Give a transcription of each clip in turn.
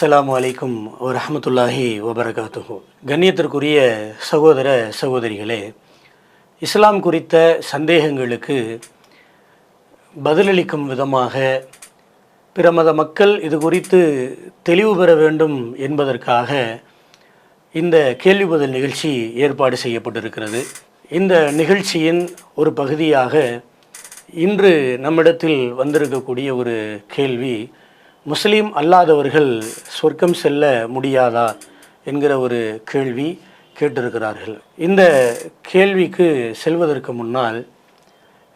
அஸ்ஸலாமு அலைக்கும் வரஹ்மத்துல்லாஹி வபரகாத்துஹு. கண்ணியத்திற்குரிய சகோதர சகோதரிகளே, இஸ்லாம் குறித்த சந்தேகங்களுக்கு பதிலளிக்கும் விதமாக பிற மத மக்கள் இது குறித்து தெளிவு பெற வேண்டும் என்பதற்காக இந்த கேள்வி பதில் நிகழ்ச்சி ஏற்பாடு செய்யப்பட்டிருக்கிறது. இந்த நிகழ்ச்சியின் ஒரு பகுதியாக இன்று நம்மிடத்தில் வந்திருக்கக்கூடிய ஒரு கேள்வி, முஸ்லீம் அல்லாதவர்கள் சொர்க்கம் செல்ல முடியாதா என்கிற ஒரு கேள்வி கேட்டிருக்கிறார்கள். இந்த கேள்விக்கு செல்வதற்கு முன்னால்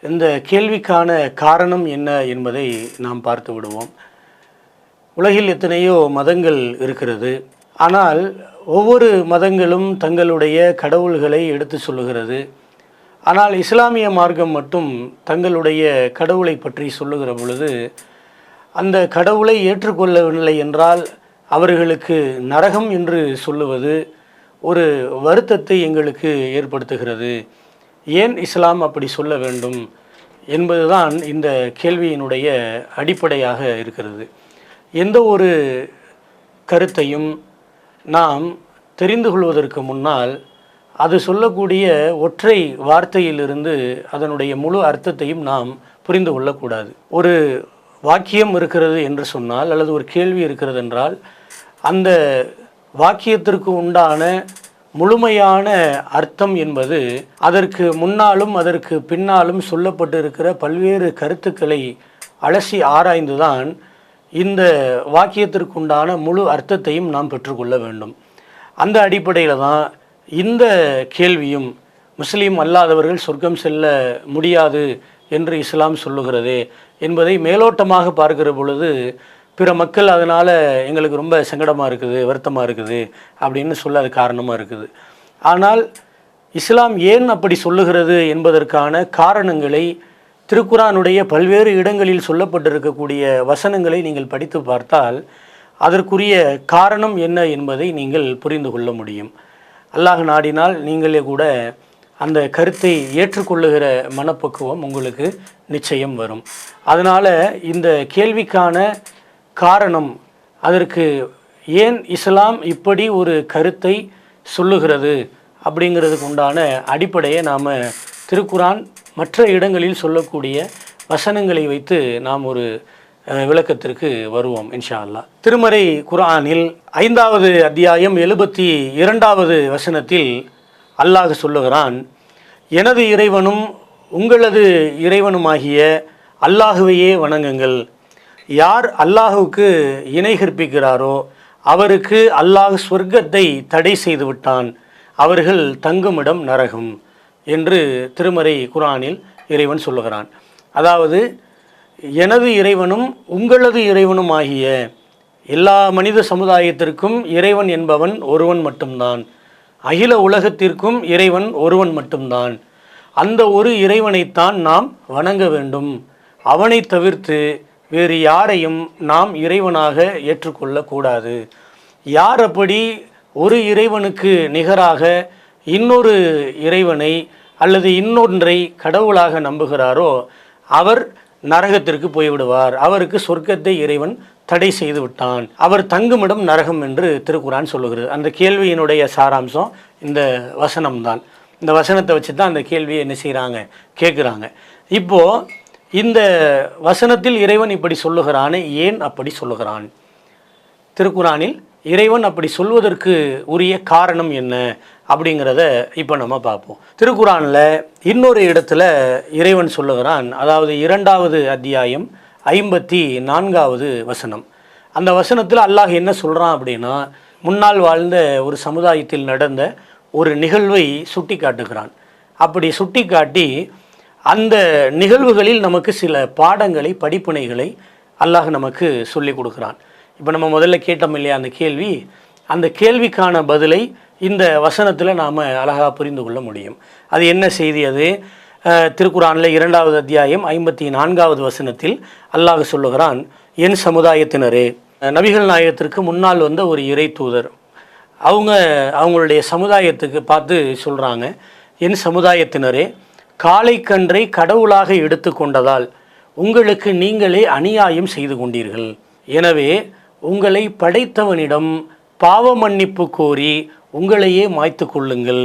இந்த கேள்விக்கான காரணம் என்ன என்பதை நாம் பார்த்து விடுவோம். உலகில் எத்தனையோ மதங்கள் இருக்கிறது. ஆனால் ஒவ்வொரு மதங்களும் தங்களுடைய கடவுள்களை எடுத்து சொல்லுகிறது. ஆனால் இஸ்லாமிய மார்க்கம் மட்டும் தங்களுடைய கடவுளை பற்றி சொல்லுகிற பொழுது அந்த கடவுளை ஏற்றுக்கொள்ளவில்லை என்றால் அவர்களுக்கு நரகம் என்று சொல்லுவது ஒரு வருத்தத்தை எங்களுக்கு ஏற்படுத்துகிறது. ஏன் இஸ்லாம் அப்படி சொல்ல வேண்டும் என்பதுதான் இந்த கேள்வியினுடைய அடிப்படையாக இருக்கிறது. எந்த ஒரு கருத்தையும் நாம் தெரிந்து கொள்வதற்கு முன்னால் அது சொல்லக்கூடிய ஒற்றை வார்த்தையிலிருந்து அதனுடைய முழு அர்த்தத்தையும் நாம் புரிந்து கொள்ளக்கூடாது. ஒரு வாக்கியம் இருக்கிறது என்று சொன்னால் அல்லது ஒரு கேள்வி இருக்கிறது என்றால் அந்த வாக்கியத்திற்கு உண்டான முழுமையான அர்த்தம் என்பது அதற்கு முன்னாலும் அதற்கு பின்னாலும் சொல்லப்பட்டு இருக்கிற பல்வேறு கருத்துக்களை அலசி ஆராய்ந்துதான் இந்த வாக்கியத்திற்குண்டான முழு அர்த்தத்தையும் நாம் பெற்றுக்கொள்ள வேண்டும். அந்த அடிப்படையில் தான் இந்த கேள்வியும், முஸ்லீம் அல்லாதவர்கள் சொர்க்கம் செல்ல முடியாது என்று இஸ்லாம் சொல்லுகிறதே என்பதை மேலோட்டமாக பார்க்கிற பொழுது பிற மக்கள் அதனால் எங்களுக்கு ரொம்ப சங்கடமாக இருக்குது, வருத்தமாக இருக்குது அப்படின்னு சொல்ல அது காரணமாக இருக்குது. ஆனால் இஸ்லாம் ஏன் அப்படி சொல்லுகிறது என்பதற்கான காரணங்களை திருக்குரானுடைய பல்வேறு இடங்களில் சொல்லப்பட்டிருக்கக்கூடிய வசனங்களை நீங்கள் படித்து பார்த்தால் அதற்குரிய காரணம் என்ன என்பதை நீங்கள் புரிந்து கொள்ள முடியும். அல்லாஹ் நாடினால் நீங்களே கூட அந்த கருத்தை ஏற்றுக்கொள்ளுகிற மனப்பக்குவம் உங்களுக்கு நிச்சயம் வரும். அதனால் இந்த கேள்விக்கான காரணம், அதற்கு ஏன் இஸ்லாம் இப்படி ஒரு கருத்தை சொல்லுகிறது அப்படிங்கிறதுக்கு உண்டான அடிப்படையை நாம் திருக்குரான் மற்ற இடங்களில் சொல்லக்கூடிய வசனங்களை வைத்து நாம் ஒரு விளக்கத்திற்கு வருவோம் இன்ஷா அல்லாஹ். திருமறை குர்ஆனில் 5வது அத்தியாயம் 72வது வசனத்தில் அல்லாஹ் சொல்லுகிறான், எனது இறைவனும் உங்களது இறைவனுமாகிய அல்லாஹுவையே வணங்குங்கள். யார் அல்லாஹுக்கு இணை கற்பிக்கிறாரோ அவருக்கு அல்லாஹ் சொர்க்கத்தை தடை செய்து விட்டான், அவர்கள் தங்குமிடம் நரகம் என்று திருமறை குர்ஆனில் இறைவன் சொல்லுகிறான். அதாவது எனது இறைவனும் உங்களது இறைவனும் ஆகிய எல்லா மனித சமுதாயத்திற்கும் இறைவன் என்பவன் ஒருவன் மட்டும்தான். அகில உலகத்திற்கும் இறைவன் ஒருவன் மட்டும்தான். அந்த ஒரு இறைவனைத்தான் நாம் வணங்க வேண்டும். அவனை தவிர்த்து வேறு யாரையும் நாம் இறைவனாக ஏற்றுக்கொள்ளக்கூடாது. யார் அப்படி ஒரு இறைவனுக்கு நிகராக இன்னொரு இறைவனை அல்லது இன்னொன்றை கடவுளாக நம்புகிறாரோ அவர் நரகத்திற்கு போய்விடுவார். அவருக்கு சொர்க்கத்தை இறைவன் தடை செய்து விட்டான், அவர் தங்குமிடம் நரகம் என்று திருக்குரான் சொல்லுகிறது. அந்த கேள்வியினுடைய சாராம்சம் இந்த வசனம்தான். இந்த வசனத்தை வச்சு தான் அந்த கேள்வியை என்ன செய்கிறாங்க, கேட்குறாங்க. இப்போது இந்த வசனத்தில் இறைவன் இப்படி சொல்லுகிறானே, ஏன் அப்படி சொல்லுகிறான்? திருக்குரானில் இறைவன் அப்படி சொல்வதற்கு உரிய காரணம் என்ன அப்படிங்கிறத இப்போ நம்ம பார்ப்போம். திருக்குரானில் இன்னொரு இடத்துல இறைவன் சொல்லுகிறான், அதாவது 2வது அத்தியாயம் 54வது வசனம். அந்த வசனத்தில் அல்லாஹ் என்ன சொல்கிறான் அப்படின்னா, முன்னால் வாழ்ந்த ஒரு சமுதாயத்தில் நடந்த ஒரு நிகழ்வை சுட்டி காட்டுகிறான். அப்படி சுட்டி காட்டி அந்த நிகழ்வுகளில் நமக்கு சில பாடங்களை, படிப்பினைகளை அல்லாஹ் நமக்கு சொல்லி கொடுக்குறான். இப்போ நம்ம முதல்ல கேட்டோம் இல்லையா அந்த கேள்வி, அந்த கேள்விக்கான பதிலை இந்த வசனத்தில் நாம் அழகாக புரிந்து கொள்ள முடியும். அது என்ன செய்தி? அது திருக்குரானில் 2வது அத்தியாயம் 54வது வசனத்தில் அல்லாஹ் சொல்லுகிறான், என் சமுதாயத்தினரே, நபிகள் நாயகத்திற்கு முன்னால் வந்த ஒரு இறை தூதர் அவங்களுடைய சமுதாயத்துக்கு பார்த்து சொல்கிறாங்க, என் சமுதாயத்தினரே, காளைக்கன்றை கடவுளாக எடுத்து கொண்டதால் உங்களுக்கு நீங்களே அநியாயம் செய்து கொண்டீர்கள். எனவே உங்களை படைத்தவனிடம் பாவ மன்னிப்பு கோரி உங்களையே மாய்த்து கொள்ளுங்கள்,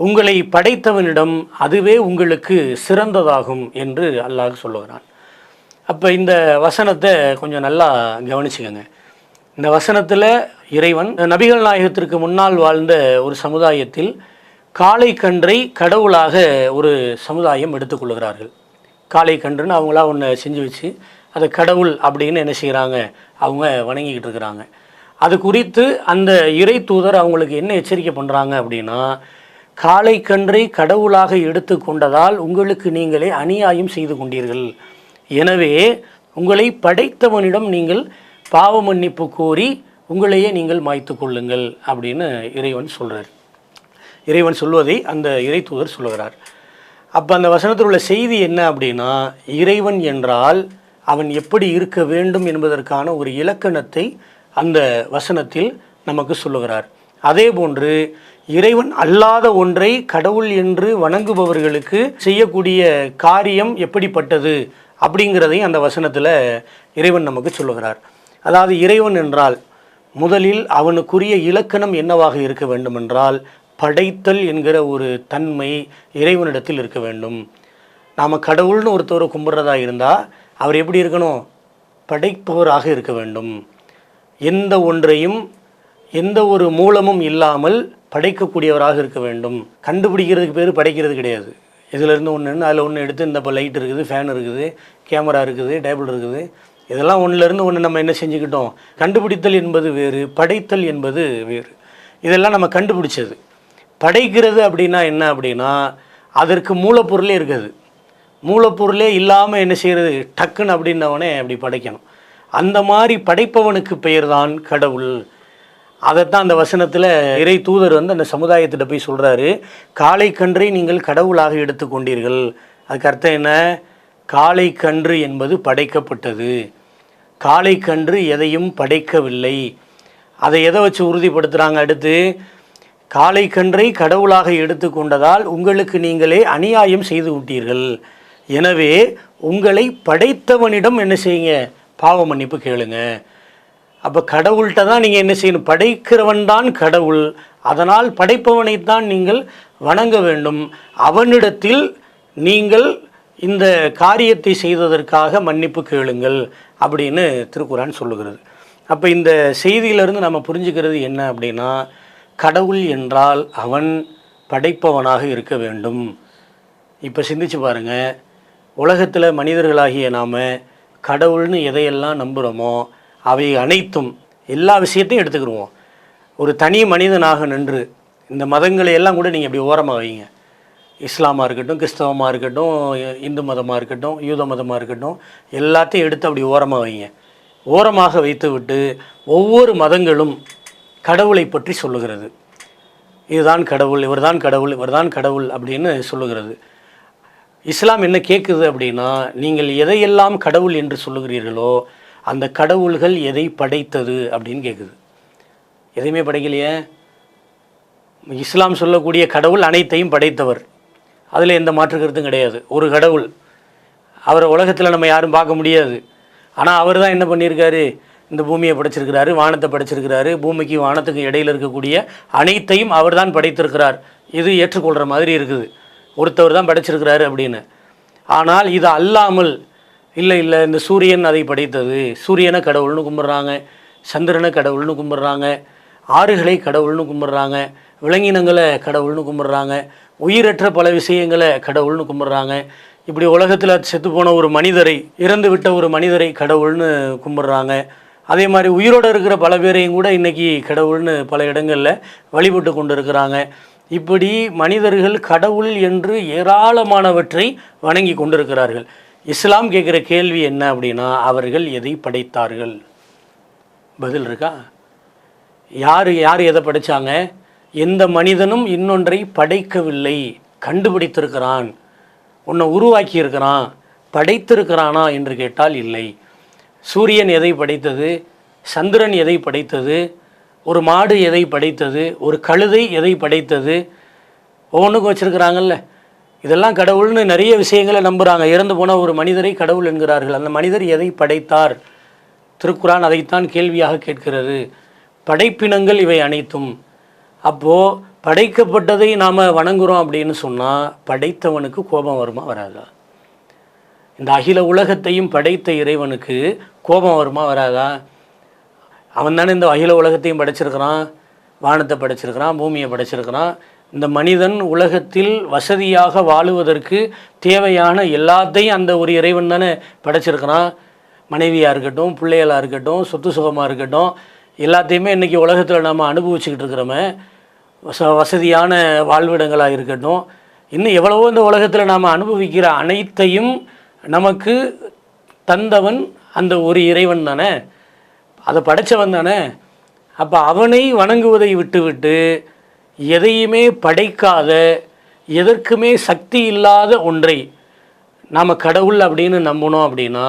உங்களை படைத்தவனிடம் அதுவே உங்களுக்கு சிறந்ததாகும் என்று அல்லாஹ் சொல்லுகிறான். அப்போ இந்த வசனத்தை கொஞ்சம் நல்லா கவனிச்சுக்கோங்க. இந்த வசனத்தில் இறைவன் நபிகள் நாயகத்திற்கு முன்னால் வாழ்ந்த ஒரு சமுதாயத்தில் காளை கன்றை கடவுளாக ஒரு சமுதாயம் எடுத்துக்கொள்கிறார்கள். காளை கன்றுன்னு அவங்களா ஒன்று செஞ்சு வச்சு அதை கடவுள் அப்படின்னு என்ன செய்கிறாங்க, அவங்க வணங்கிக்கிட்டு இருக்கிறாங்க. அது குறித்து அந்த இறை தூதர் அவங்களுக்கு என்ன எச்சரிக்கை பண்ணுறாங்க அப்படின்னா, காளை கன்றை கடவுளாக எடுத்து கொண்டதால் உங்களுக்கு நீங்களே அநியாயம் செய்து கொண்டீர்கள், எனவே உங்களை படைத்தவனிடம் நீங்கள் பாவ மன்னிப்பு கோரி உங்களையே நீங்கள் மாய்த்து கொள்ளுங்கள் அப்படின்னு இறைவன் சொல்கிறார். இறைவன் சொல்வதை அந்த இறை தூதர் சொல்லுகிறார். அப்போ அந்த வசனத்தில் உள்ள செய்தி என்ன அப்படின்னா, இறைவன் என்றால் அவன் எப்படி இருக்க வேண்டும் என்பதற்கான ஒரு இலக்கணத்தை அந்த வசனத்தில் நமக்கு சொல்லுகிறார். அதே போன்று இறைவன் அல்லாத ஒன்றை கடவுள் என்று வணங்குபவர்களுக்கு செய்யக்கூடிய காரியம் எப்படிப்பட்டது அப்படிங்கிறதையும் அந்த வசனத்தில் இறைவன் நமக்கு சொல்லுகிறார். அதாவது இறைவன் என்றால் முதலில் அவனுக்குரிய இலக்கணம் என்னவாக இருக்க வேண்டுமென்றால், படைத்தல் என்கிற ஒரு தன்மை இறைவனிடத்தில் இருக்க வேண்டும். நாம் கடவுள்னு ஒருத்தவரை கும்பிட்றதா இருந்தால் அவர் எப்படி இருக்கணும், படைப்பவராக இருக்க வேண்டும். எந்த ஒன்றையும் எந்த ஒரு மூலமும் இல்லாமல் படைக்கக்கூடியவராக இருக்க வேண்டும். கண்டுபிடிக்கிறதுக்கு பேர் படைக்கிறது கிடையாது. இதிலேருந்து ஒன்று அதில் ஒன்று எடுத்து இந்த இப்போ லைட் இருக்குது, ஃபேன் இருக்குது, கேமரா இருக்குது, டேபிள் இருக்குது, இதெல்லாம் ஒன்றுலேருந்து ஒன்று நம்ம என்ன செஞ்சுக்கிட்டோம். கண்டுபிடித்தல் என்பது வேறு, படைத்தல் என்பது வேறு. இதெல்லாம் நம்ம கண்டுபிடிச்சது. படைக்கிறது அப்படின்னா என்ன அப்படின்னா, அதற்கு மூலப்பொருளே இருக்காது. மூலப்பொருளே இல்லாமல் என்ன செய்கிறது, டக்குன்னு அப்படின்னவனே அப்படி படைக்கணும். அந்த மாதிரி படைப்பவனுக்கு பெயர் தான் கடவுள். அதைத்தான் அந்த வசனத்தில் இறை தூதர் அந்த சமுதாயத்திட்ட போய் சொல்கிறாரு, காளை கன்றை நீங்கள் கடவுளாக எடுத்துக்கொண்டீர்கள். அதுக்கு அர்த்தம் என்ன, காளை கன்று என்பது படைக்கப்பட்டது, காளை கன்று எதையும் படைக்கவில்லை. அதை எதை வச்சு உறுதிப்படுத்துகிறாங்க, அடுத்து காளை கன்றை கடவுளாக எடுத்துக்கொண்டதால் உங்களுக்கு நீங்களே அநியாயம் செய்து விட்டீர்கள், எனவே உங்களை படைத்தவனிடம் என்ன செய்யுங்க, பாவ மன்னிப்பு கேளுங்க. அப்போ கடவுள்கிட்ட தான் நீங்கள் என்ன செய்யணும், படைக்கிறவன் தான் கடவுள், அதனால் படைப்பவனைத்தான் நீங்கள் வணங்க வேண்டும், அவனிடத்தில் நீங்கள் இந்த காரியத்தை செய்ததற்காக மன்னிப்பு கேளுங்கள் அப்படின்னு திருக்குரான் சொல்லுகிறது. அப்போ இந்த செய்தியிலிருந்து நம்ம புரிஞ்சுக்கிறது என்ன அப்படின்னா, கடவுள் என்றால் அவன் படைப்பவனாக இருக்க வேண்டும். இப்போ சிந்திச்சு பாருங்கள், உலகத்தில் மனிதர்களாகிய நாம் கடவுள்னு எதையெல்லாம் நம்புகிறோமோ அவை அனைத்தும் எல்லா விஷயத்தையும் எடுத்துக்கிடுவோம். ஒரு தனி மனிதனாக நின்று இந்த மதங்களை எல்லாம் கூட நீங்கள் இப்படி ஓரமாக வைங்க. இஸ்லாமாக இருக்கட்டும், கிறிஸ்தவமாக இருக்கட்டும், இந்து மதமாக இருக்கட்டும், யூத மதமாக இருக்கட்டும், எல்லாத்தையும் எடுத்து அப்படி ஓரமாக வைங்க. ஓரமாக வைத்து விட்டு ஒவ்வொரு மதங்களும் கடவுளை பற்றி சொல்லுகிறது. இதுதான் கடவுள், இவர்தான் கடவுள், இவர்தான் கடவுள் அப்படின்னு சொல்லுகிறது. இஸ்லாம் என்ன கேட்குது அப்படின்னா, நீங்கள் எதையெல்லாம் கடவுள் என்று சொல்லுகிறீர்களோ அந்த கடவுள்கள் எதை படைத்தது அப்படின்னு கேட்குது. எதையுமே படைக்கலையே. இஸ்லாம் சொல்லக்கூடிய கடவுள் அனைத்தையும் படைத்தவர், அதில் எந்த மாற்று கருத்தும் கிடையாது. ஒரு கடவுள், அவரை உலகத்தில் நம்ம யாரும் பார்க்க முடியாது. ஆனால் அவர் தான் என்ன பண்ணியிருக்காரு, இந்த பூமியை படைச்சிருக்கிறாரு, வானத்தை படைச்சிருக்கிறாரு, பூமிக்கு வானத்துக்கு இடையில் இருக்கக்கூடிய அனைத்தையும் அவர் தான் படைத்திருக்கிறார். இது ஏற்றுக்கொள்கிற மாதிரி இருக்குது, ஒருத்தவர் தான் படைச்சிருக்கிறாரு அப்படின்னு. ஆனால் இது அல்லாமல் இல்லை இந்த சூரியன் அதை படைத்தது, சூரியனை கடவுள்னு கும்பிட்றாங்க, சந்திரனை கடவுள்னு கும்பிட்றாங்க, ஆறுகளை கடவுள்னு கும்பிட்றாங்க, விலங்கினங்களை கடவுள்னு கும்பிட்றாங்க, உயிரற்ற பல விஷயங்களை கடவுள்னு கும்பிட்றாங்க. இப்படி உலகத்தில் செத்து போன ஒரு மனிதரை, இறந்து விட்ட ஒரு மனிதரை கடவுள்னு கும்பிட்றாங்க. அதே மாதிரி உயிரோடு இருக்கிற பல பேரையும் கூட இன்றைக்கி கடவுள்னு பல இடங்களில் வழிபட்டு கொண்டு இருக்கிறாங்க. இப்படி மனிதர்கள் கடவுள் என்று ஏராளமானவற்றை வணங்கி கொண்டிருக்கிறார்கள். இஸ்லாம் கேட்குற கேள்வி என்ன அப்படின்னா, அவர்கள் எதை படைத்தார்கள்? பதில் இருக்கா? யார் எதை படைத்தாங்க? எந்த மனிதனும் இன்னொன்றை படைக்கவில்லை, கண்டுபிடித்திருக்கிறான், உன்னை உருவாக்கியிருக்கிறான், படைத்திருக்கிறானா என்று கேட்டால் இல்லை. சூரியன் எதை படைத்தது? சந்திரன் எதை படைத்தது? ஒரு மாடு எதை படைத்தது? ஒரு கழுதை எதை படைத்தது? ஒவ்வொன்றுக்கும் வச்சுருக்கிறாங்கல்ல. இதெல்லாம் கடவுள்னு நிறைய விஷயங்களை நம்புகிறாங்க. இறந்து போன ஒரு மனிதரை கடவுள் என்கிறார்கள். அந்த மனிதர் எதை படைத்தார்? திருக்குரான் அதைத்தான் கேள்வியாக கேட்கிறது. படைப்பினங்கள் இவை அனைத்தும். அப்போது படைக்கப்பட்டதை நாம் வணங்குகிறோம் அப்படின்னு சொன்னால் படைத்தவனுக்கு கோபம் வருமா வராதா? இந்த அகில உலகத்தையும் படைத்த இறைவனுக்கு கோபம் வருமா வராதா? அவன் தானே இந்த அகில உலகத்தையும் படைச்சிருக்கிறான், வானத்தை படைச்சிருக்கிறான், பூமியை படைச்சிருக்கிறான். இந்த மனிதன் உலகத்தில் வசதியாக வாழுவதற்கு தேவையான எல்லாத்தையும் அந்த ஒரு இறைவன் தானே படைச்சிருக்கிறான். மனைவியாக இருக்கட்டும், பிள்ளைகளாக இருக்கட்டும், சொத்து சுகமாக இருக்கட்டும், எல்லாத்தையுமே இன்றைக்கி உலகத்தில் நம்ம அனுபவிச்சுக்கிட்டு இருக்கிறோமே. வசதியான வாழ்விடங்களாக இருக்கட்டும், இன்னும் எவ்வளவோ இந்த உலகத்தில் நாம் அனுபவிக்கிற அனைத்தையும் நமக்கு தந்தவன் அந்த ஒரு இறைவன் தானே, அதை படைத்தவன் தானே. அப்போ அவனை வணங்குவதை விட்டுவிட்டு எதையுமே படைக்காத, எதற்குமே சக்தி இல்லாத ஒன்றை நாம் கடவுள் அப்படின்னு நம்பணும் அப்படின்னா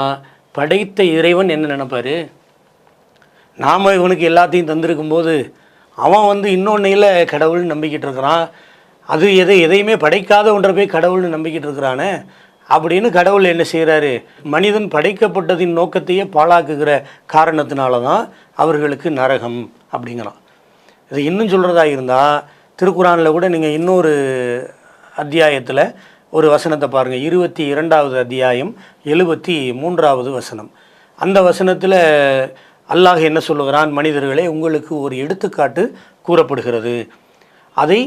படைத்த இறைவன் என்ன நினைப்பார்? நாம் இவனுக்கு எல்லாத்தையும் தந்திருக்கும்போது அவன் இன்னொன்னையில் கடவுள்னு நம்பிக்கிட்டு இருக்கிறான். அது எதையுமே படைக்காத ஒன்றை போய் கடவுள்னு நம்பிக்கிட்டு இருக்கிறானே அப்படின்னு கடவுள் என்ன செய்கிறாரு? மனிதன் படைக்கப்பட்டதின் நோக்கத்தையே பாழாக்குகிற காரணத்தினால தான் அவர்களுக்கு நரகம் அப்படிங்கிறான். இது இன்னும் சொல்கிறதா இருந்தால் திருக்குறானில் கூட நீங்கள் இன்னொரு அத்தியாயத்தில் ஒரு வசனத்தை பாருங்கள். 22வது அத்தியாயம் 73வது வசனம். அந்த வசனத்தில் அல்லாஹ் என்ன சொல்லுகிறான்? மனிதர்களே, உங்களுக்கு ஒரு எடுத்துக்காட்டு கூறப்படுகிறது, அதை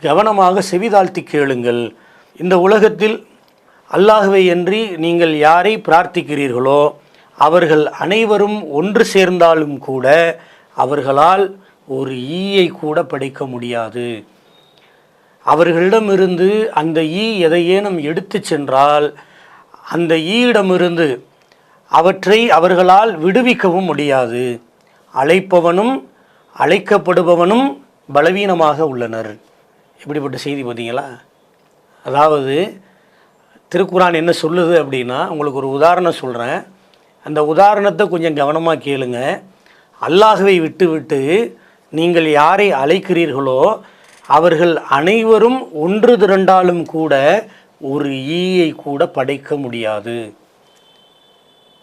கவனமாக செவிதாழ்த்தி கேளுங்கள். இந்த உலகத்தில் அல்லாஹ்வை அன்றி நீங்கள் யாரை பிரார்த்திக்கிறீர்களோ அவர்கள் அனைவரும் ஒன்று சேர்ந்தாலும் கூட அவர்களால் ஒரு ஈயை கூட படைக்க முடியாது. அவர்களிடமிருந்து அந்த ஈ எதையேனும் எடுத்து சென்றால் அந்த ஈயிடமிருந்து அவற்றை அவர்களால் விடுவிக்கவும் முடியாது. அழைப்பவனும் அழைக்கப்படுபவனும் பலவீனமாக உள்ளனர். இப்படிப்பட்ட செய்தி பார்த்தீங்களா? அதாவது திருக்குரான் என்ன சொல்லுது அப்படின்னா, உங்களுக்கு ஒரு உதாரணம் சொல்கிறேன், அந்த உதாரணத்தை கொஞ்சம் கவனமாக கேளுங்க. அல்லாஹ்வை விட்டு நீங்கள் யாரை அழைக்கிறீர்களோ அவர்கள் அனைவரும் ஒன்று திரண்டாலும் கூட ஒரு ஈயை கூட படைக்க முடியாது.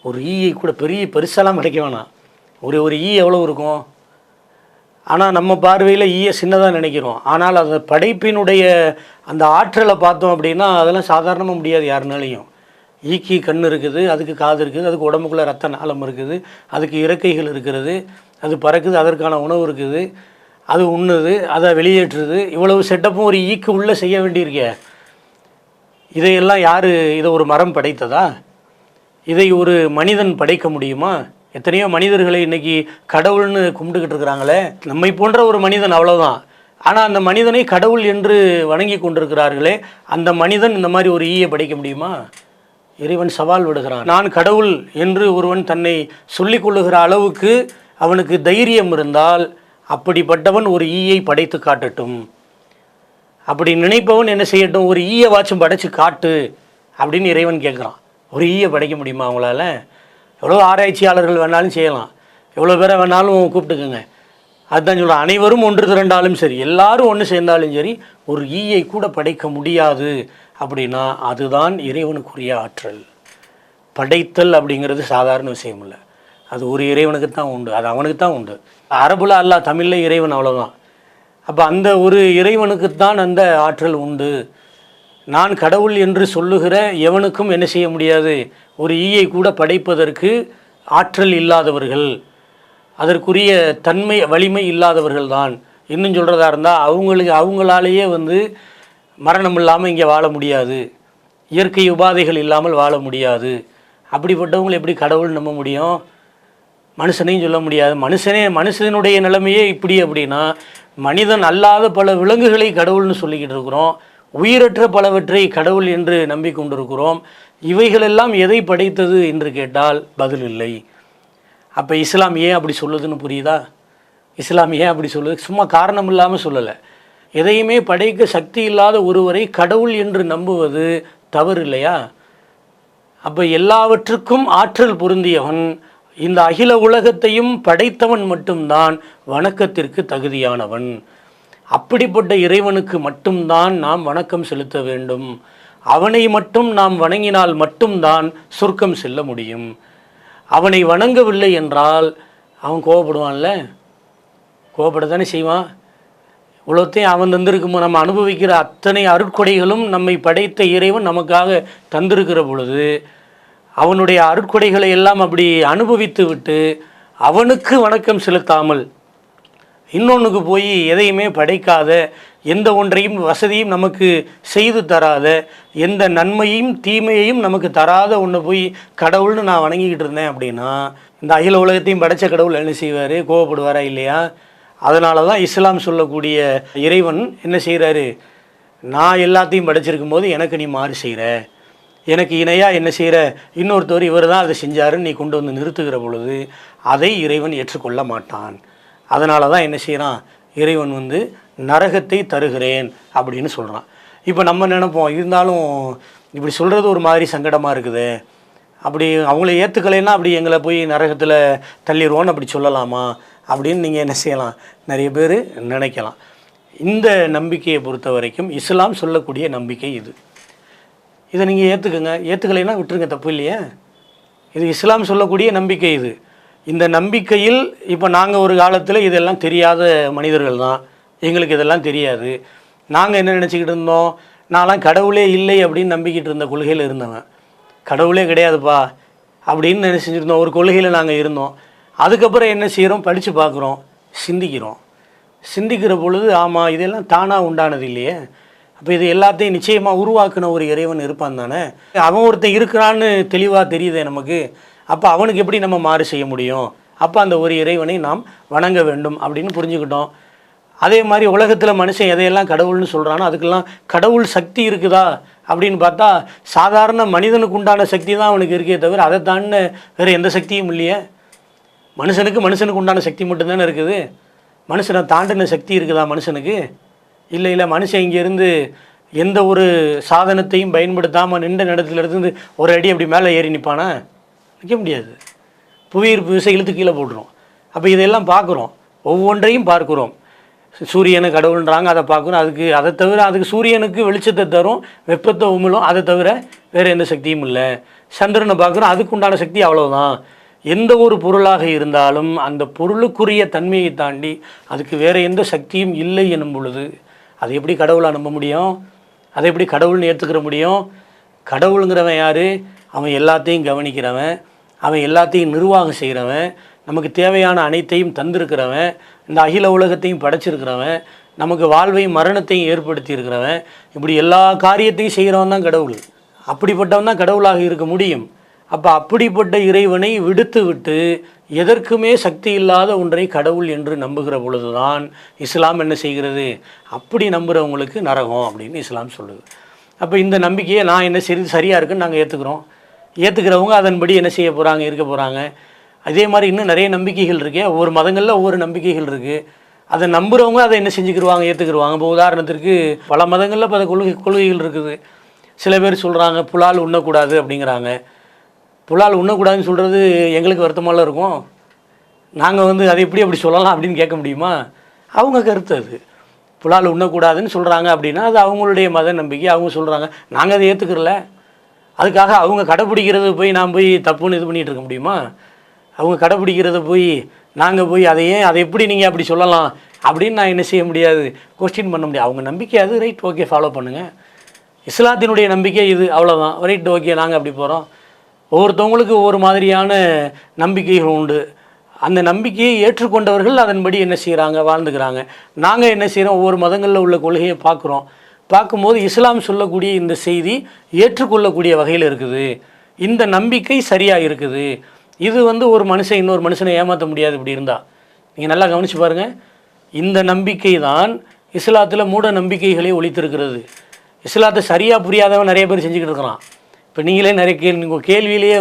ஒரு ஈயை கூட பெருசெல்லாம் படைக்க வேணாம். ஒரு ஈ எவ்வளோ இருக்கும்? ஆனால் நம்ம பார்வையில் ஈயை சின்னதாக நினைக்கிறோம். ஆனால் அந்த படைப்பினுடைய அந்த ஆற்றலை பார்த்தோம் அப்படின்னா அதெல்லாம் சாதாரணமாக முடியாது யாருனாலையும். ஈக்கி கண் இருக்குது, அதுக்கு காது இருக்குது, அதுக்கு உடம்புக்குள்ளே ரத்த நாளம் இருக்குது, அதுக்கு இறக்கைகள் இருக்கிறது, அது பறக்குது, அதற்கான உணவு இருக்குது, அது உண்ணுது, அதை வெளியேற்றுது. இவ்வளவு செட்டப்பும் ஒரு ஈக்கு உள்ளே செய்ய வேண்டியிருக்கே. இதையெல்லாம் இதை ஒரு மரம் படைத்ததா? இதை ஒரு மனிதன் படைக்க முடியுமா? எத்தனையோ மனிதர்களை இன்றைக்கி கடவுள்னு கும்பிட்டுக்கிட்டு இருக்கிறாங்களே. நம்மை போன்ற ஒரு மனிதன், அவ்வளோதான். ஆனால் அந்த மனிதனை கடவுள் என்று வணங்கி கொண்டிருக்கிறார்களே, அந்த மனிதன் இந்த மாதிரி ஒரு ஈயை படைக்க முடியுமா? இறைவன் சவால் விடுகிறான். நான் கடவுள் என்று ஒருவன் தன்னை சொல்லிக் கொள்ளுகிற அளவுக்கு அவனுக்கு தைரியம் இருந்தால் அப்படிப்பட்டவன் ஒரு ஈயை படைத்து காட்டட்டும். அப்படி நினைப்பவன் என்ன செய்யட்டும்? ஒரு ஈயை வாச்சும் படைச்சு காட்டு அப்படின்னு இறைவன் கேட்குறான். ஒரு ஈயை படைக்க முடியுமா அவங்களால? எவ்வளோ ஆராய்ச்சியாளர்கள் வேணாலும் செய்யலாம், எவ்வளோ பேரை வேணாலும் கூப்பிட்டுக்குங்க. அதுதான் சொல்கிறேன், அனைவரும் ஒன்று திரண்டாலும் சரி, எல்லாரும் ஒன்று சேர்ந்தாலும் சரி, ஒரு ஈயை கூட படைக்க முடியாது. அப்படின்னா அதுதான் இறைவனுக்குரிய ஆற்றல். படைத்தல் அப்படிங்கிறது சாதாரண விஷயம் இல்லை. அது ஒரு இறைவனுக்கு தான் உண்டு, அது அவனுக்கு தான் உண்டு. அரபுல அல்லாஹ், தமிழில் இறைவன், அவ்வளோதான். அப்போ அந்த ஒரு இறைவனுக்குத்தான் அந்த ஆற்றல் உண்டு. நான் கடவுள் என்று சொல்லுகிற எவனுக்கும் என்ன செய்ய முடியாது? ஒரு ஈயை கூட படைப்பதற்கு ஆற்றல் இல்லாதவர்கள், அதற்குரிய தன்மை வலிமை இல்லாதவர்கள் தான். இன்னும் சொல்கிறதா இருந்தால் அவங்களாலேயே மரணம் இல்லாமல் இங்கே வாழ முடியாது, இயற்கை உபாதைகள் இல்லாமல் வாழ முடியாது. அப்படிப்பட்டவங்களை எப்படி கடவுள் நம்ப முடியும்? மனுஷனையும் சொல்ல முடியாது. மனுஷனுடைய நிலைமையே இப்படி அப்படின்னா மனிதன் அல்லாத பல விலங்குகளை கடவுள்னு சொல்லிக்கிட்டு இருக்கிறோம். உயிரற்ற பலவற்றை கடவுள் என்று நம்பிக்கொண்டிருக்கிறோம். இவைகளெல்லாம் எதை படைத்தது என்று கேட்டால் பதில் இல்லை. அப்போ இஸ்லாம் ஏன் அப்படி சொல்லுதுன்னு புரியுதா? இஸ்லாம் ஏன் அப்படி சொல்லுது? சும்மா காரணம் இல்லாமல் சொல்லலை. எதையுமே படைக்க சக்தி இல்லாத ஒருவரை கடவுள் என்று நம்புவது தவறு இல்லையா? அப்போ எல்லாவற்றுக்கும் ஆற்றல் பொருந்தியவன், இந்த அகில உலகத்தையும் படைத்தவன் மட்டும்தான் வணக்கத்திற்கு தகுதியானவன். அப்படிப்பட்ட இறைவனுக்கு மட்டும்தான் நாம் வணக்கம் செலுத்த வேண்டும். அவனை மட்டும் நாம் வணங்கினால் மட்டும்தான் சொர்க்கம் செல்ல முடியும். அவனை வணங்கவில்லை என்றால் அவன் கோவப்படுவான்ல, கோவப்படத்தானே செய்வான். உலகத்தையும் அவன் தந்திருக்கும் நம்ம அனுபவிக்கிற அத்தனை அருட்கொடைகளும் நம்மை படைத்த இறைவன் நமக்காக தந்திருக்கிற பொழுது அவனுடைய அருட்கொடைகளை எல்லாம் அப்படி அனுபவித்து விட்டு அவனுக்கு வணக்கம் செலுத்தாமல் இன்னொன்றுக்கு போய் எதையுமே படைக்காத, எந்த ஒன்றையும் வசதியும் நமக்கு செய்து தராத, எந்த நன்மையும் தீமையையும் நமக்கு தராத ஒன்று போய் கடவுள்னு நான் வணங்கிக்கிட்டு இருந்தேன் அப்படின்னா இந்த அகில உலகத்தையும் படைத்த கடவுள் என்ன செய்வார்? கோவப்படுவாரா இல்லையா? அதனால தான் இஸ்லாம் சொல்லக்கூடிய இறைவன் என்ன செய்கிறாரு? நான் எல்லாத்தையும் படைச்சிருக்கும் போது எனக்கு நீ மாறு செய்கிற, எனக்கு இணையாக என்ன செய்கிற, இன்னொருத்தவர் இவர் தான் அதை செஞ்சாருன்னு நீ கொண்டு வந்து நிறுத்துகிற பொழுது அதை இறைவன் ஏற்றுக்கொள்ள மாட்டான். அதனால தான் என்ன செய்கிறான்? இறைவன் நரகத்தை தருகிறேன் அப்படின்னு சொல்கிறான். இப்போ நம்ம நினைப்போம், இருந்தாலும் இப்படி சொல்கிறது ஒரு மாதிரி சங்கடமாக இருக்குது, அப்படி அவங்கள ஏற்றுக்கலைன்னா அப்படி எங்களை போய் நரகத்தில் தள்ளிடுவோன்னு அப்படி சொல்லலாமா அப்படின்னு நீங்கள் என்ன செய்யலாம், நிறைய பேர் நினைக்கலாம். இந்த நம்பிக்கையை பொறுத்த வரைக்கும் இஸ்லாம் சொல்லக்கூடிய நம்பிக்கை இது. இதை நீங்கள் ஏற்றுக்குங்க, ஏற்றுக்கலைன்னா விட்டுருங்க, தப்பு இல்லையே. இது இஸ்லாம் சொல்லக்கூடிய நம்பிக்கை இது. இந்த நம்பிக்கையில் இப்போ நாங்கள் ஒரு காலத்தில் இதெல்லாம் தெரியாத மனிதர்கள் தான், எங்களுக்கு இதெல்லாம் தெரியாது. நாங்கள் என்ன நினச்சிக்கிட்டு இருந்தோம், நான்லாம் கடவுளே இல்லை அப்படின்னு நம்பிக்கிட்டு இருந்த கொள்கையில் இருந்தவன். கடவுளே கிடையாதுப்பா அப்படின்னு நினச்சிருந்தோம், ஒரு கொள்கையில் நாங்கள் இருந்தோம். அதுக்கப்புறம் என்ன செய்கிறோம்? படித்து பார்க்குறோம், சிந்திக்கிறோம். சிந்திக்கிற பொழுது ஆமாம் இதெல்லாம் தானாக உண்டானது இல்லையே, அப்போ இது எல்லாத்தையும் நிச்சயமாக உருவாக்குன ஒரு இறைவன் இருப்பான் தானே, அவன் ஒருத்தன் இருக்கிறான்னு தெளிவாக தெரியுதே நமக்கு. அப்போ அவனுக்கு எப்படி நம்ம மாறு செய்ய முடியும்? அப்போ அந்த ஒரு இறைவனை நாம் வணங்க வேண்டும் அப்படின்னு புரிஞ்சுக்கிட்டோம். அதே மாதிரி உலகத்தில் மனுஷன் எதையெல்லாம் கடவுள்னு சொல்கிறானோ அதுக்கெல்லாம் கடவுள் சக்தி இருக்குதா அப்படின்னு பார்த்தா சாதாரண மனிதனுக்கு உண்டான சக்தி தான் அவனுக்கு இருக்கே தவிர அதை தாண்ட வேறு எந்த சக்தியும் இல்லையே. மனுஷனுக்கு உண்டான சக்தி மட்டும்தானே இருக்குது. மனுஷனை தாண்டின சக்தி இருக்குதா மனுஷனுக்கு? இல்லை இல்லை. மனுஷன் இங்கேருந்து எந்த ஒரு சாதனத்தையும் பயன்படுத்தாமல் நின்ற இடத்துல இருந்து ஒரு அடி அப்படி மேலே ஏறி நிற்பானா? நிற்க முடியாது. புவியீர்ப்பு விசை இழுத்து கீழே போட்டுரும். அப்போ இதெல்லாம் பார்க்குறோம், ஒவ்வொன்றையும் பார்க்குறோம். சூரியனை கடவுள்ன்றாங்க, அதை பார்க்குறோம். அதை தவிர அதுக்கு சூரியனுக்கு வெளிச்சத்தை தரும், வெப்பத்தை உமிழும், அதை தவிர வேறு எந்த சக்தியும் இல்லை. சந்திரனை பார்க்குறோம், அதுக்கு உண்டான சக்தி அவ்வளோதான். எந்த ஒரு பொருளாக இருந்தாலும் அந்த பொருளுக்குரிய தன்மையை தாண்டி அதுக்கு வேறு எந்த சக்தியும் இல்லை எனும் பொழுது அதை எப்படி கடவுளாக நம்ப முடியும்? அதை எப்படி கடவுள்னு ஏற்றுக்கிற முடியும்? கடவுளுங்கிறவன் யார்? அவன் எல்லாத்தையும் கவனிக்கிறவன், அவன் எல்லாத்தையும் நிர்வாகம் செய்கிறவன், நமக்கு தேவையான அனைத்தையும் தந்திருக்கிறவன், இந்த அகில உலகத்தையும் படைச்சிருக்கிறவன், நமக்கு வாழ்வையும் மரணத்தையும் ஏற்படுத்தி இருக்கிறவன், இப்படி எல்லா காரியத்தையும் செய்கிறவன் தான் கடவுள். அப்படிப்பட்டவன் தான் கடவுளாக இருக்க முடியும். அப்போ அப்படிப்பட்ட இறைவனை விடுத்து விட்டு எதற்குமே சக்தி இல்லாத ஒன்றை கடவுள் என்று நம்புகிற பொழுது தான் இஸ்லாம் என்ன செய்கிறது? அப்படி நம்புகிறவங்களுக்கு நரகம் அப்படின்னு இஸ்லாம் சொல்லுது. அப்போ இந்த நம்பிக்கையை நான் என்ன சரியாக இருக்குன்னு நாங்கள் ஏற்றுக்கிறோம். ஏற்றுக்கிறவங்க அதன்படி என்ன செய்ய போகிறாங்க, இருக்க போகிறாங்க. அதே மாதிரி இன்னும் நிறைய நம்பிக்கைகள் இருக்குது. ஒவ்வொரு மதங்களில் ஒவ்வொரு நம்பிக்கைகள் இருக்குது. அதை நம்புகிறவங்க அதை என்ன செஞ்சுக்கிடுவாங்க, ஏற்றுக்கிடுவாங்க. இப்போ உதாரணத்திற்கு பல மதங்களில் பல கொள்கைகள் இருக்குது. சில பேர் சொல்கிறாங்க புலால் உண்ணக்கூடாது அப்படிங்கிறாங்க. புலால் உண்ணக்கூடாதுன்னு சொல்கிறது எங்களுக்கு வருத்தமாலாம் இருக்கும். நாங்கள் அதை எப்படி அப்படி சொல்லலாம் அப்படின்னு கேட்க முடியுமா? அவங்க கருத்து அது. புலால் உண்ணக்கூடாதுன்னு சொல்கிறாங்க அப்படின்னா அது அவங்களுடைய மத நம்பிக்கை, அவங்க சொல்கிறாங்க. நாங்கள் அதை ஏற்றுக்கிறல, அதுக்காக அவங்க கடைப்பிடிக்கிறத போய் நான் போய் தப்புன்னு இது பண்ணிகிட்டு இருக்க முடியுமா? அவங்க கடைப்பிடிக்கிறத போய் நாங்கள் போய் அதை எப்படி நீங்கள் அப்படி சொல்லலாம் அப்படின்னு நான் என்ன செய்ய முடியாது, கொஸ்டின் பண்ண முடியாது. அவங்க நம்பிக்கை அது, ரைட், ஓகே, ஃபாலோ பண்ணுங்கள். இஸ்லாத்தினுடைய நம்பிக்கை இது, அவ்வளோதான், ரைட், ஓகே, நாங்கள் அப்படி போகிறோம். ஒவ்வொருத்தவங்களுக்கு ஒவ்வொரு மாதிரியான நம்பிக்கைகள் உண்டு. அந்த நம்பிக்கையை ஏற்றுக்கொண்டவர்கள் அதன்படி என்ன செய்கிறாங்க, வாழ்ந்துக்கிறாங்க. நாங்கள் என்ன செய்கிறோம், ஒவ்வொரு மதங்களில் உள்ள கொள்கையை பார்க்குறோம். பார்க்கும்போது இஸ்லாம் சொல்லக்கூடிய இந்த செய்தி ஏற்றுக்கொள்ளக்கூடிய வகையில் இருக்குது, இந்த நம்பிக்கை சரியாக இருக்குது. இது ஒரு மனுஷன் இன்னொரு மனுஷனை ஏமாற்ற முடியாது. இப்படி இருந்தால் நீங்கள் நல்லா கவனித்து பாருங்கள். இந்த நம்பிக்கை தான் இஸ்லாத்தில் மூட நம்பிக்கைகளே ஒழித்திருக்கிறது. இஸ்லாத்தை சரியாக புரியாதவன் நிறைய பேர் செஞ்சுக்கிட்டு இருக்கிறான். இப்போ நீங்களே நிறைய உங்கள் கேள்வியிலேயே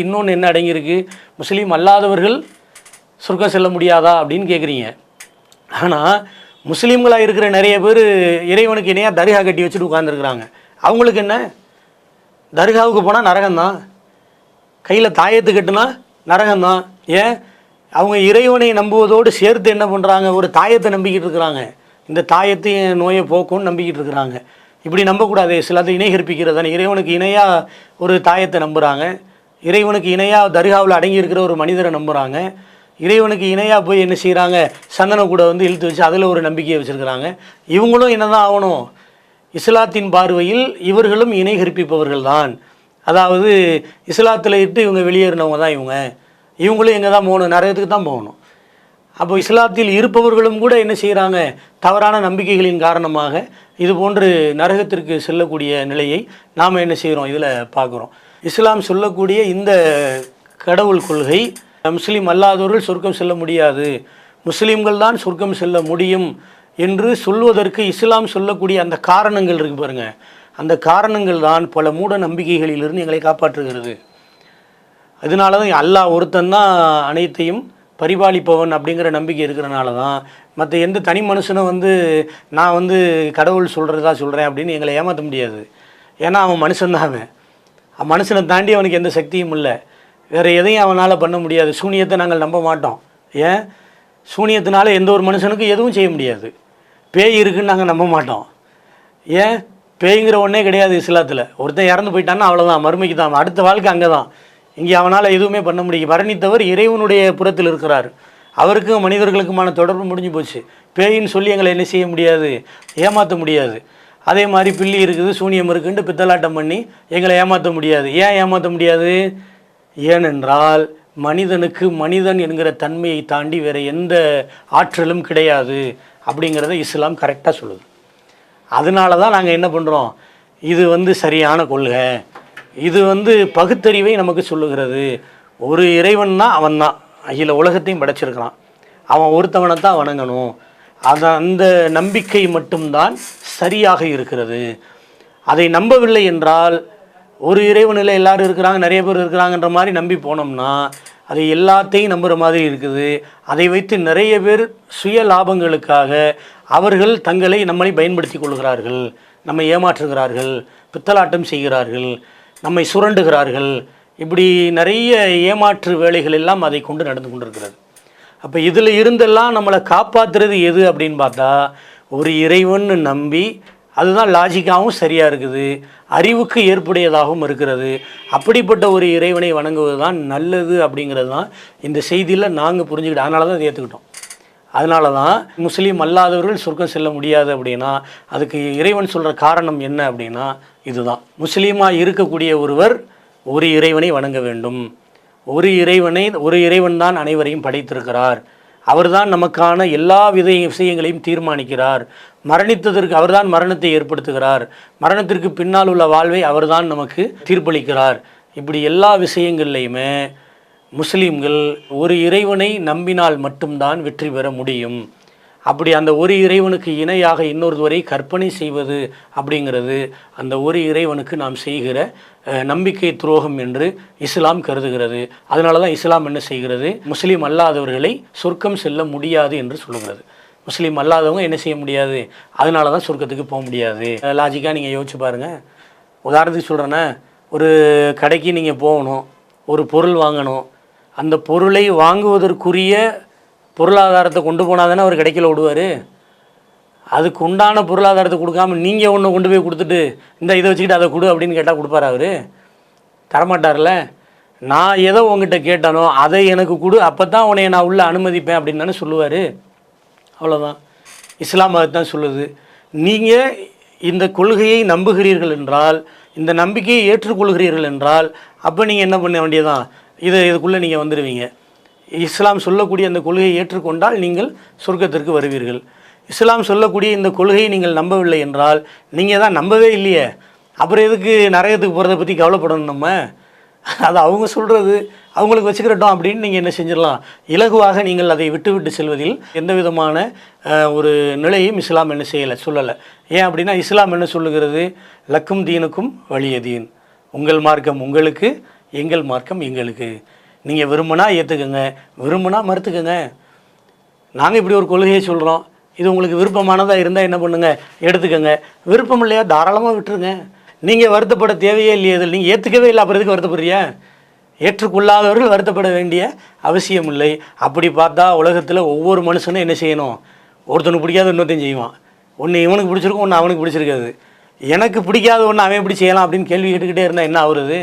இன்னொன்று என்ன அடங்கியிருக்கு, முஸ்லீம் அல்லாதவர்கள் சொர்க்கம் செல்ல முடியாதா அப்படின்னு கேட்குறீங்க. ஆனால் முஸ்லீம்களாக இருக்கிற நிறைய பேர் இறைவனுக்கு இணையாக தர்கா கட்டி வச்சுட்டு உட்காந்துருக்குறாங்க. அவங்களுக்கு என்ன, தர்காவுக்கு போனால் நரகம்தான், கையில் தாயத்து கட்டுனா நரகம்தான். ஏன்? அவங்க இறைவனை நம்புவதோடு சேர்த்து என்ன பண்ணுறாங்க, ஒரு தாயத்தை நம்பிக்கிட்டு இருக்கிறாங்க. இந்த தாயத்தையும் நோயை போக்கும்னு நம்பிக்கிட்டு இருக்கிறாங்க. இப்படி நம்பக்கூடாது. சிலது இணை கற்பிக்கிறது தானே, இறைவனுக்கு இணையாக ஒரு தாயத்தை நம்புகிறாங்க. இறைவனுக்கு இணையாக தர்காவில் அடங்கி இருக்கிற ஒரு மனிதரை நம்புகிறாங்க. இறைவனுக்கு இணையாக போய் என்ன செய்கிறாங்க, சந்தன கூட வந்து இழுத்து வச்சு அதில் ஒரு நம்பிக்கையை வச்சுருக்கிறாங்க. இவங்களும் என்ன தான் ஆகணும், இஸ்லாத்தின் பார்வையில் இவர்களும் இணை கற்பிப்பவர்கள் தான். அதாவது இஸ்லாத்தில் இட்டு இவங்க வெளியேறினவங்க தான் இவங்களும் எங்கே தான் போகணும், நரகத்துக்கு தான் போகணும். அப்போ இஸ்லாத்தில் இருப்பவர்களும் கூட என்ன செய்கிறாங்க, தவறான நம்பிக்கைகளின் காரணமாக இது போன்று நரகத்திற்கு செல்லக்கூடிய நிலையை நாம் என்ன செய்கிறோம் இதில் பார்க்குறோம். இஸ்லாம் சொல்லக்கூடிய இந்த கடவுள் கொள்கை முஸ்லீம் அல்லாதவர்கள் சொர்க்கம் செல்ல முடியாது, முஸ்லீம்கள் தான் சொர்க்கம் செல்ல முடியும் என்று சொல்வதற்கு இஸ்லாம் சொல்லக்கூடிய அந்த காரணங்கள் இருக்குது பாருங்க, அந்த காரணங்கள் தான் பல மூட நம்பிக்கைகளிலிருந்து எங்களை காப்பாற்றுகிறது. அதனால தான் அல்லாஹ் ஒருத்தன் தான் அனைத்தையும் பரிபாலிப்பவன் அப்படிங்கிற நம்பிக்கை இருக்கிறனால தான் மற்ற எந்த தனி மனுஷனும் வந்து நான் வந்து கடவுள் சொல்கிறதா சொல்கிறேன் அப்படின்னு எங்களை ஏமாற்ற முடியாது. ஏன்னா அவன் மனுஷன்தான், அவன் மனுஷனை தாண்டி அவனுக்கு எந்த சக்தியும் இல்லை, வேறு எதையும் அவனால் பண்ண முடியாது. சூனியத்தை நாங்கள் நம்ப மாட்டோம். ஏன், சூனியத்தினால எந்த ஒரு மனுஷனுக்கும் எதுவும் செய்ய முடியாது. பேய் இருக்குன்னு நாங்கள் நம்ப மாட்டோம். ஏன், பேய்ங்கிற ஒன்றே கிடையாது இஸ்லாத்தில். ஒருத்தன் இறந்து போயிட்டான்னா அவ்வளோதான், மறுமைக்கு தான், அடுத்த வாழ்க்கை அங்கே தான். இங்கே அவனால் எதுவுமே பண்ண முடியும். மரணித்தவர் இறைவனுடைய புறத்தில் இருக்கிறார், அவருக்கும் மனிதர்களுக்குமான தொடர்பு முடிஞ்சு போச்சு. பேயின்னு சொல்லி எங்களை என்ன செய்ய முடியாது, ஏமாற்ற முடியாது. அதே மாதிரி பில்லி இருக்குது, சூனியம் இருக்குன்ட்டு பித்தலாட்டம் பண்ணி எங்களை ஏமாற்ற முடியாது. ஏன் ஏமாற்ற முடியாது, ஏனென்றால் மனிதனுக்கு மனிதன் என்கிற தன்மையை தாண்டி வேறு எந்த ஆற்றலும் கிடையாது அப்படிங்கிறத இஸ்லாம் கரெக்டாக சொல்லுது. அதனால தான் நாங்கள் என்ன பண்ணுறோம், இது வந்து சரியான கொள்கை, இது வந்து பகுத்தறிவை நமக்கு சொல்லுகிறது. ஒரு இறைவன் தான், அவன் தான் அகில உலகத்தையும் படைச்சிருக்கிறான், அவன் ஒருத்தவனை தான் வணங்கணும். அந்த நம்பிக்கை மட்டும்தான் சரியாக இருக்கிறது. அதை நம்பவில்லை என்றால், ஒரு இறைவனில் எல்லோரும் இருக்கிறாங்க, நிறைய பேர் இருக்கிறாங்கன்ற மாதிரி நம்பி போனோம்னா அதை எல்லாத்தையும் நம்புகிற மாதிரி இருக்குது. அதை வைத்து நிறைய பேர் சுய லாபங்களுக்காக அவர்கள் தங்களை நம்மளை பயன்படுத்தி கொள்கிறார்கள், நம்மை ஏமாற்றுகிறார்கள், பித்தலாட்டம் செய்கிறார்கள், நம்மை சுரண்டுகிறார்கள். இப்படி நிறைய ஏமாற்று வேலைகள் எல்லாம் அதை கொண்டு நடந்து கொண்டிருக்கிறது. அப்போ இதில் இருந்தெல்லாம் நம்மளை காப்பாற்றுறது எது அப்படின்னு பார்த்தா, ஒரு இறைவன் நம்பி, அதுதான் லாஜிக்காகவும் சரியாக இருக்குது, அறிவுக்கு ஏற்புடையதாகவும் இருக்கிறது. அப்படிப்பட்ட ஒரு இறைவனை வணங்குவது தான் நல்லது அப்படிங்கிறது தான் இந்த செய்தியில் நாங்கள் புரிஞ்சுக்கிட்டோம். அதனால தான் அதை ஏற்றுக்கிட்டோம். அதனால தான் முஸ்லீம் அல்லாதவர்கள் சொர்க்கம் செல்ல முடியாது அப்படின்னா அதுக்கு இறைவன் சொல்கிற காரணம் என்ன அப்படின்னா இதுதான். முஸ்லீமாக இருக்கக்கூடிய ஒருவர் ஒரு இறைவனை வணங்க வேண்டும். ஒரு இறைவன் தான் அனைவரையும் படைத்திருக்கிறார். அவர்தான் நமக்கான எல்லா விஷயங்களையும் தீர்மானிக்கிறார். மரணித்ததற்கு அவர்தான் மரணத்தை ஏற்படுத்துகிறார். மரணத்திற்கு பின்னால் உள்ள வாழ்வை அவர்தான் நமக்கு தீர்ப்பளிக்கிறார். இப்படி எல்லா விஷயங்கள்லையுமே முஸ்லீம்கள் ஒரு இறைவனை நம்பினால் மட்டும்தான் வெற்றி பெற முடியும். அப்படி அந்த ஒரு இறைவனுக்கு இணையாக இன்னொருவரை கற்பனை செய்வது அப்படிங்கிறது அந்த ஒரு இறைவனுக்கு நாம் செய்கிற நம்பிக்கை துரோகம் என்று இஸ்லாம் கருதுகிறது. அதனால தான் இஸ்லாம் என்ன செய்கிறது, முஸ்லீம் அல்லாதவர்களை சொர்க்கம் செல்ல முடியாது என்று சொல்லுகிறது. முஸ்லீம் அல்லாதவங்க என்ன செய்ய முடியாது, அதனால தான் சொர்க்கத்துக்கு போக முடியாது. லாஜிக்காக நீங்கள் யோசிச்சு பாருங்கள். உதாரணத்துக்கு சொல்கிறேன்னா, ஒரு கடைக்கு நீங்கள் போகணும், ஒரு பொருள் வாங்கணும், அந்த பொருளை வாங்குவதற்குரிய பொருளாதாரத்தை கொண்டு போனால் தானே அவர் கடைக்கில் விடுவார். அதுக்கு உண்டான பொருளாதாரத்தை கொடுக்காம நீங்கள் ஒன்று கொண்டு போய் கொடுத்துட்டு இந்த இதை வச்சுக்கிட்டு அதை கொடு அப்படின்னு கேட்டால் கொடுப்பார் அவர்? தரமாட்டார்ல. நான் எதை உங்ககிட்ட கேட்டானோ அதை எனக்கு கொடு, அப்போ தான் உன்னை நான் உள்ளே அனுமதிப்பேன் அப்படின்னு தானே சொல்லுவார். அவ்வளோதான். இஸ்லாம் அதுதான் சொல்லுது. நீங்கள் இந்த கொள்கையை நம்புகிறீர்கள் என்றால், இந்த நம்பிக்கையை ஏற்றுக்கொள்கிறீர்கள் என்றால், அப்போ நீங்கள் என்ன பண்ண வேண்டியதான், இதுக்குள்ளே நீங்கள் வந்துடுவீங்க. இஸ்லாம் சொல்லக்கூடிய அந்த கொள்கையை ஏற்றுக்கொண்டால் நீங்கள் சொர்க்கத்திற்கு வருவீர்கள். இஸ்லாம் சொல்லக்கூடிய இந்த கொள்கையை நீங்கள் நம்பவில்லை என்றால், நீங்கள் தான் நம்பவே இல்லையே, அப்புறம் எதுக்கு நரகத்துக்கு போகிறத பற்றி கவலைப்படணும்? நம்ம அது அவங்க சொல்கிறது அவங்களுக்கு வச்சுக்கிறட்டோம் அப்படின்னு நீங்கள் என்ன செஞ்சிடலாம், இலகுவாக நீங்கள் அதை விட்டு செல்வதில் எந்த விதமான ஒரு நிலையும் இஸ்லாம் என்ன செய்யலை, சொல்லலை. ஏன் அப்படின்னா இஸ்லாம் என்ன சொல்லுகிறது, லக்கும் தீனுக்கும் வலிய தீன், உங்கள் மார்க்கம் உங்களுக்கு, எங்கள் மார்க்கம் எங்களுக்கு. நீங்கள் விரும்பினா ஏற்றுக்கங்க, விரும்பினா மறுத்துக்கங்க. நாங்கள் இப்படி ஒரு கொள்கையை சொல்கிறோம், இது உங்களுக்கு விருப்பமானதாக இருந்தால் என்ன பண்ணுங்கள், எடுத்துக்கங்க. விருப்பம் இல்லையா தாராளமாக விட்டுருங்க. நீங்கள் வருத்தப்பட தேவையே இல்லையே, இதில் நீங்கள் ஏற்றுக்கவே இல்லை, அப்புறம் எதுக்கு வருத்தப்படுறியா? ஏற்றுக்கொள்ளாதவர்கள் வருத்தப்பட வேண்டிய அவசியம் இல்லை. அப்படி பார்த்தா உலகத்தில் ஒவ்வொரு மனுஷனும் என்ன செய்யணும், ஒருத்தனுக்கு பிடிக்காத இன்னொருத்தையும் செய்வான். ஒன்று இவனுக்கு பிடிச்சிருக்கும், ஒன்று அவனுக்கு பிடிச்சிருக்காது. எனக்கு பிடிக்காத ஒன்று அவன் எப்படி செய்யலாம் அப்படின்னு கேள்வி கேட்டுக்கிட்டே இருந்தால் என்ன ஆகுறது?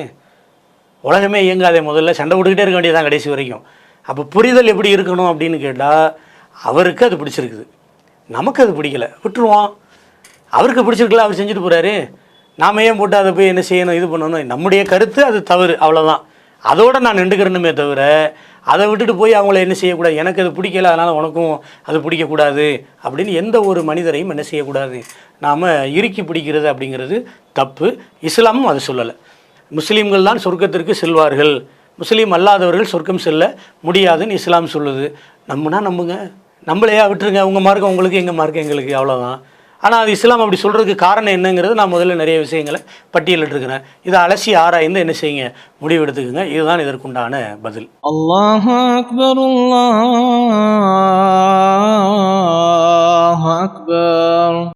உலகமே இயங்காதே, முதல்ல சண்டை விட்டுக்கிட்டே இருக்க வேண்டியதான் கடைசி வரைக்கும். அப்போ புரிதல் எப்படி இருக்கணும் அப்படின்னு கேட்டால், அவருக்கு அது பிடிச்சிருக்குது, நமக்கு அது பிடிக்கல, விட்டுருவோம். அவருக்கு பிடிச்சிருக்கல, அவர் செஞ்சுட்டு போகிறாரு, நாம் ஏன் போட்டு அதை போய் என்ன செய்யணும், இது பண்ணணும். நம்முடைய கருத்து அது தவறு, அவ்வளோதான். அதோடு நான் நின்றுக்கிறணுமே தவிர அதை விட்டுட்டு போய் அவங்கள என்ன செய்யக்கூடாது, எனக்கு அது பிடிக்கல அதனால் உனக்கும் அது பிடிக்கக்கூடாது அப்படின்னு எந்த ஒரு மனிதரையும் என்ன செய்யக்கூடாது. நாம் இறுக்கி பிடிக்கிறது அப்படிங்கிறது தப்பு. இஸ்லாமும் அது சொல்லலை. முஸ்லீம்கள் தான் சொர்க்கத்திற்கு செல்வார்கள், முஸ்லீம் அல்லாதவர்கள் சொர்க்கம் செல்ல முடியாதுன்னு இஸ்லாம் சொல்லுது. நம்புனா நம்புங்க, நம்மளையா விட்டுருங்க, உங்கள் மார்க்கம் உங்களுக்கு, எங்கள் மார்க்கம் எங்களுக்கு, அவ்வளோதான். ஆனால் அது இஸ்லாம் அப்படி சொல்கிறதுக்கு காரணம் என்னங்கிறது நான் முதல்ல நிறைய விஷயங்களை பட்டியலிட்டுருக்கிறேன். இதை அலசி ஆராய்ந்து என்ன செய்யுங்க, முடிவு எடுத்துக்கோங்க. இதுதான் இதற்குண்டான பதில். அல்லாஹு அக்பர், அல்லாஹு அக்பர்.